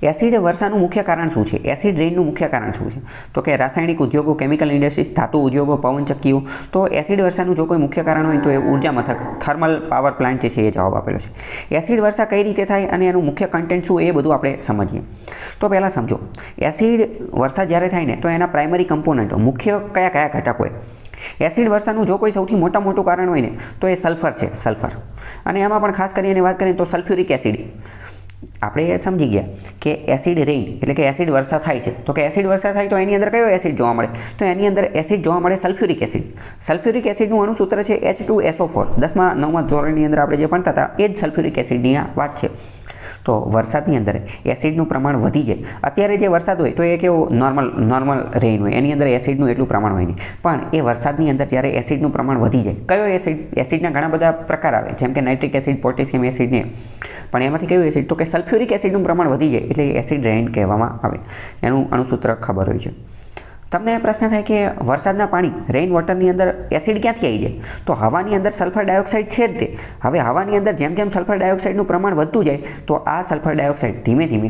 Acid વર્ષાનું મુખ્ય કારણ શું છે? એસિડ રેઇનનું મુખ્ય કારણ શું છે? તો કે રાસાયણિક ઉદ્યોગો, કેમિકલ ઇન્ડસ્ટ્રીઝ, ધાતુ ઉદ્યોગો, પવનચક્કીઓ. તો એસિડ વર્ષાનું જો કોઈ મુખ્ય કારણ હોય તો એ ઉર્જા મથક, થર્મલ પાવર પ્લાન્ટ જે છે એ જવાબ આપેલો છે. એસિડ વર્ષા કઈ રીતે થાય અને એનું મુખ્ય કન્ટેન્ટ શું એ બધું આપણે સમજીએ. તો પહેલાં સમજો, એસિડ વર્ષા જ્યારે થાય ને તો એના પ્રાઇમરી કમ્પોનન્ટો મુખ્ય કયા કયા ઘટકો હોય. એસિડ વર્ષાનું જો કોઈ સૌથી મોટું કારણ હોય ને તો એ સલ્ફર છે, સલ્ફર. અને એમાં પણ ખાસ કરીને વાત કરીએ તો સલ્ફ્યુરિક એસિડ. આપણે સમજી ગયા કે એસિડ રેઇન એટલે કે એસિડ વર્ષા થાય છે. તો કે એસિડ વર્ષા થાય તો એની અંદર કયો એસિડ જોવા મળે? તો એની અંદર એસિડ જોવા મળે સલ્ફ્યુરિક એસિડ. સલ્ફ્યુરિક એસિડનું અણુસૂત્ર છે H2SO4. 10મા 9મા ધોરણની અંદર આપણે જે ભણતા હતા એ જ સલ્ફ્યુરિક એસિડની આ વાત છે. તો વરસાદની અંદર એસિડનું પ્રમાણ વધી જાય. અત્યારે જે વરસાદ હોય તો એ કેવો નોર્મલ રેઇન હોય, એની અંદર એસિડનું એટલું પ્રમાણ હોય નહીં. પણ એ વરસાદની અંદર જ્યારે એસિડનું પ્રમાણ વધી જાય, કયો એસિડ? એસિડના ઘણા બધા પ્રકાર આવે, જેમ કે નાઇટ્રિક એસિડ, પોટેશિયમ એસિડ ને. પણ એમાંથી કયું એસિડ? તો કે સલ્ફ્યુરિક એસિડનું પ્રમાણ વધી જાય એટલે એસિડ રેઇન કહેવામાં આવે. એનું અણુસૂત્ર ખબર હોય છે. તમને પ્રશ્ન થાય કે વરસાદના પાણી, રેઇન વોટરની અંદર એસિડ ક્યાંથી આવી જાય? તો હવાની અંદર સલ્ફર ડાયોક્સાઇડ છે જ તે. હવે હવાની અંદર જેમ જેમ સલ્ફર ડાયોક્સાઇડનું પ્રમાણ વધતું જાય તો આ સલ્ફર ડાયોક્સાઇડ ધીમે ધીમે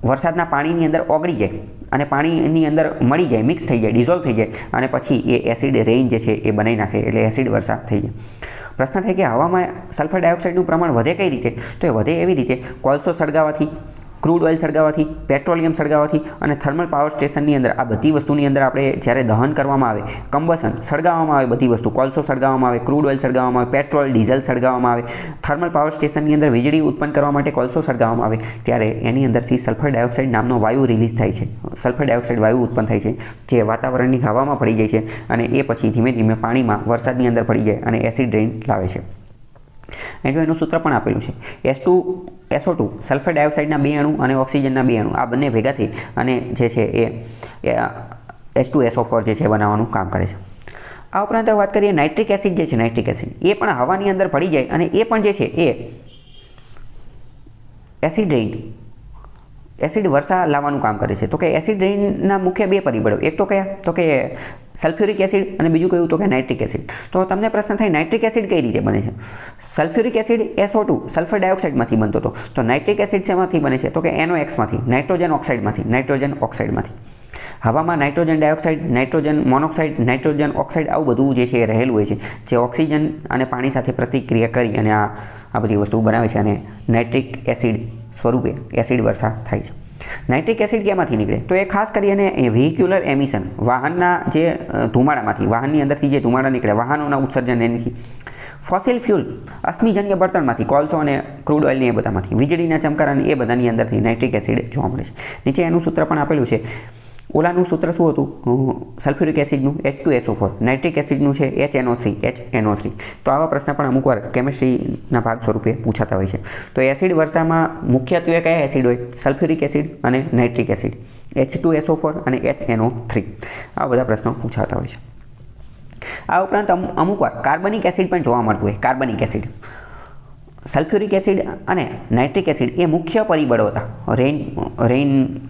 વરસાદના પાણીની અંદર ઓગળી જાય અને પાણીની અંદર મળી જાય, મિક્સ થઈ જાય, ડિઝોલ્વ થઈ જાય અને પછી એ એસિડ રેઇન જે છે એ બનાવી નાખે એટલે એસિડ વર્ષા થઈ જાય. પ્રશ્ન થાય કે હવામાં સલ્ફર ડાયોક્સાઇડનું પ્રમાણ વધે કઈ રીતે? તો એ વધે એવી રીતે કોલસો સળગાવવાથી, ક્રૂડ ઓઇલ સળગાવવાથી, પેટ્રોલિયમ સળગાવવાથી અને થર્મલ પાવર સ્ટેશનની અંદર આ બધી વસ્તુની અંદર આપણે જ્યારે દહન કરવામાં આવે, કમ્બશન સળગાવવામાં આવે, બધી વસ્તુ કોલસો સળગાવવામાં આવે, ક્રૂડ ઓઇલ સળગાવવામાં આવે, પેટ્રોલ ડીઝલ સળગાવવામાં આવે, થર્મલ પાવર સ્ટેશનની અંદર વીજળી ઉત્પન્ન કરવા માટે કોલસો સળગાવવામાં આવે, ત્યારે એની અંદરથી સલ્ફર ડાયોક્સાઇડ નામનો વાયુ રિલીઝ થાય છે. સલ્ફર ડાયોક્સાઇડ વાયુ ઉત્પન્ન થાય છે જે વાતાવરણની હવામાં ભળી જાય છે અને એ પછી ધીમે ધીમે પાણીમાં વરસાદની અંદર ભળી જાય અને એસિડ રેઇન લાવે છે. એ જો એનું સૂત્ર પણ આપેલું છે H2SO2 સલ્ફર ડાયોક્સાઇડના 2 અણુ અને ઓક્સિજનના 2 અણુ, આ બંને ભેગા થઈ અને જે છે એ H2SO4 જે છે બનાવવાનું કામ કરે છે. આ ઉપરાંત વાત કરીએ નાઇટ્રિક એસિડ જે છે, નાઇટ્રિક એસિડ એ પણ હવાની અંદર ભળી જાય અને એ પણ જે છે એ એસિડ રેઇન, એસિડ વર્ષા લાવવાનું કામ કરે છે. તો કે એસિડ રેઇનના મુખ્ય 2 પરિબળો, એક તો કયા? તો કે સલ્ફ્યુરિક એસિડ અને બીજું કયું? તો કે નાઇટ્રિક એસિડ. તો તમને પ્રશ્ન થાય નાઇટ્રિક એસિડ કઈ રીતે બને છે? સલ્ફ્યુરિક એસિડ SO2 સલ્ફર ડાયોક્સાઇડમાંથી બનતો હતો. તો નાઇટ્રિક એસિડ શેમાંથી બને છે? તો કે NOx માંથી, નાઇટ્રોજન ઓક્સાઇડમાંથી. હવામાં nitrogen dioxide, nitrogen monoxide, nitrogen oxide આવું બધું જે છે એ રહેલું હોય છે, જે ઓક્સિજન અને પાણી સાથે પ્રતિક્રિયા કરી અને આ બધી વસ્તુ બનાવે છે અને નાઇટ્રિક એસિડ સ્વરૂપે એસિડ વર્ષા થાય છે. નાઇટ્રિક એસિડ ક્યાંમાંથી નીકળે? તો એ ખાસ કરીને વ્હીક્યુલર એમિશન, વાહનના જે ધુમાડામાંથી, વાહનની અંદરથી જે ધુમાડા નીકળે, વાહનોના ઉત્સર્જન એનીથી, ફોસિલ ફ્યુલ, અશ્મિજન્ય બળતણમાંથી, કોલસો અને ક્રૂડ ઓઇલની એ બધામાંથી, વીજળીના ચમકારા એ બધાની અંદરથી નાઇટ્રિક એસિડ જોવા મળે છે. નીચે એનું સૂત્ર પણ આપેલું છે. ઓલાનું સૂત્ર શું હતું? સલ્ફ્યુરિક એસિડનું H2SO4, નાઇટ્રિક એસિડનું છે HNO3. તો આવા પ્રશ્ન પણ અમુક વાર કેમિસ્ટ્રીના ભાગ સ્વરૂપે પૂછાતા હોય છે. તો એસિડ વર્ષામાં મુખ્યત્વે કયા એસિડ હોય? સલ્ફ્યુરિક એસિડ અને નાઇટ્રિક એસિડ, H2SO4 અને HNO3. આ બધા પ્રશ્નો પૂછાતા હોય છે. આ ઉપરાંત અમુક વાર કાર્બનિક એસિડ પણ જોવા મળતું હોય. કાર્બનિક એસિડ, સલ્ફ્યુરિક એસિડ અને નાઇટ્રિક એસિડ એ મુખ્ય પરિબળો હતા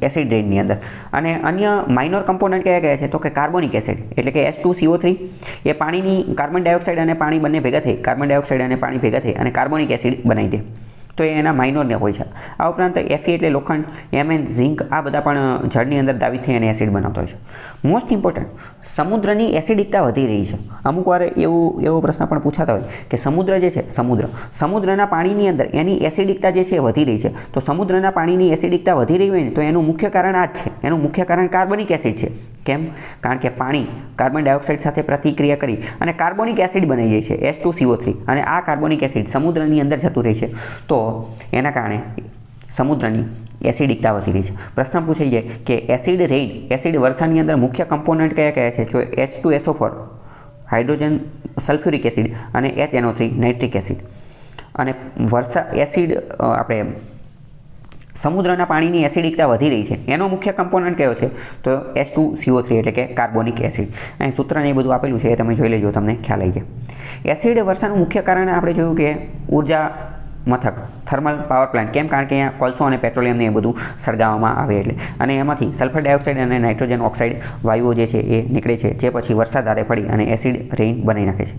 એસિડ રેઇનની અંદર. અને અન્ય માઇનોર કમ્પોનન્ટ કયા છે? તો કે કાર્બોનિક એસિડ એટલે કે H2CO3 એ પાણીની, કાર્બન ડાયોક્સાઇડ અને પાણી બંને ભેગા થઈ, કાર્બન ડાયોક્સાઇડ અને પાણી ભેગા થઈ અને કાર્બોનિક એસિડ બનાવી દે. તો એ એના માઇનોરને હોય છે. આ ઉપરાંત Fe એટલે લોખંડ, Mn ઝિંક, આ બધા પણ જળની અંદર દાવી થઈ અને એસિડ બનાવતા હોય છે. મોસ્ટ ઇમ્પોર્ટન્ટ, સમુદ્રની એસિડિકતા વધી રહી છે. અમુક વાર એવો પ્રશ્ન પણ પૂછાતા હોય કે સમુદ્ર જે છે, સમુદ્રના પાણીની અંદર એની એસિડિકતા જે છે વધી રહી છે. તો સમુદ્રના પાણીની એસિડિકતા વધી રહી હોય ને તો એનું મુખ્ય કારણ આ જ છે. એનું મુખ્ય કારણ કાર્બનિક એસિડ છે. કેમ? કારણ કે પાણી કાર્બન ડાયોક્સાઇડ સાથે પ્રતિક્રિયા કરી અને કાર્બોનિક એસિડ બની જાય છે, H2CO3, અને આ કાર્બોનિક એસિડ સમુદ્રની અંદર જતું રહે છે. તો એના કારણે સમુદ્રની એસિડિકતા વધી રહી છે. પ્રશ્ન પૂછાઈ જાય કે એસિડ રેઇન, એસિડ વર્ષાની અંદર મુખ્ય કમ્પોનન્ટ કયા છે? જો H2SO4 હાઇડ્રોજન સલ્ફ્યુરિક એસિડ અને HNO3 નાઇટ્રિક એસિડ. અને એસિડ આપણે સમુદ્રના પાણીની એસિડિકતા વધી રહી છે, એનો મુખ્ય કમ્પોનન્ટ કયો છે? તો H2CO3 એટલે કે કાર્બોનિક એસિડ. અહીં સૂત્રને એ બધું આપેલું છે, એ તમે જોઈ લેજો, તમને ખ્યાલ આવી જાય. એસિડ વર્ષાનું મુખ્ય કારણ આપણે જોયું કે ઉર્જા મથક, થર્મલ પાવર પ્લાન્ટ. કેમ? કારણ કે અહીંયા કોલસો અને પેટ્રોલિયમને એ બધું સળગાવવામાં આવે એટલે. અને એમાંથી સલ્ફર ડાયોક્સાઇડ અને નાઇટ્રોજન ઓક્સાઇડ વાયુઓ જે છે એ નીકળે છે, જે પછી વરસાદ આરે પડી અને એસિડ રેઇન બનાવી નાખે છે.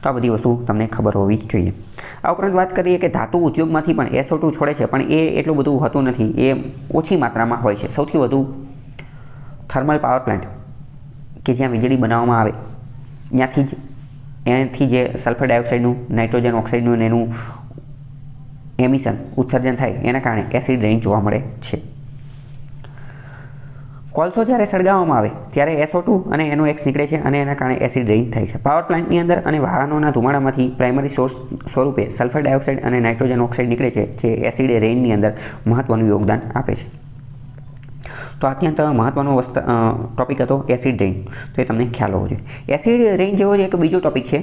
તો આ બધી વસ્તુ તમને ખબર હોવી જોઈએ. આ ઉપરાંત વાત કરીએ કે ધાતુ ઉદ્યોગમાંથી પણ SO2 છોડે છે, પણ એ એટલું બધું હોતું નથી, એ ઓછી માત્રામાં હોય છે. સૌથી વધુ થર્મલ પાવર પ્લાન્ટ કે જ્યાં વીજળી બનાવવામાં આવે ત્યાંથી જ એનાથી જે સલ્ફર ડાયોક્સાઇડનું, નાઇટ્રોજન ઓક્સાઇડનું અને એનું એમિશન ઉત્સર્જન થાય એના કારણે એસિડ રેઇન જોવા મળે છે. કોલસો જ્યારે સળગાવવામાં આવે ત્યારે SO2 અને NOx નીકળે છે અને એના કારણે એસિડ રેઇન થાય છે. પાવર પ્લાન્ટની અંદર અને વાહનોના ધુમાડામાંથી પ્રાઇમરી સોર્સ સ્વરૂપે સલ્ફર ડાયોક્સાઇડ અને નાઇટ્રોજન ઓક્સાઇડ નીકળે છે, જે એસિડ રેઇનની અંદર મહત્ત્વનું યોગદાન આપે છે. તો અત્યંત મહત્ત્વનો ટોપિક હતો એસિડ રેઇન, તો એ તમને ખ્યાલ હોવો જોઈએ. એસિડ રેઇન જેવો જ એક બીજો ટોપિક છે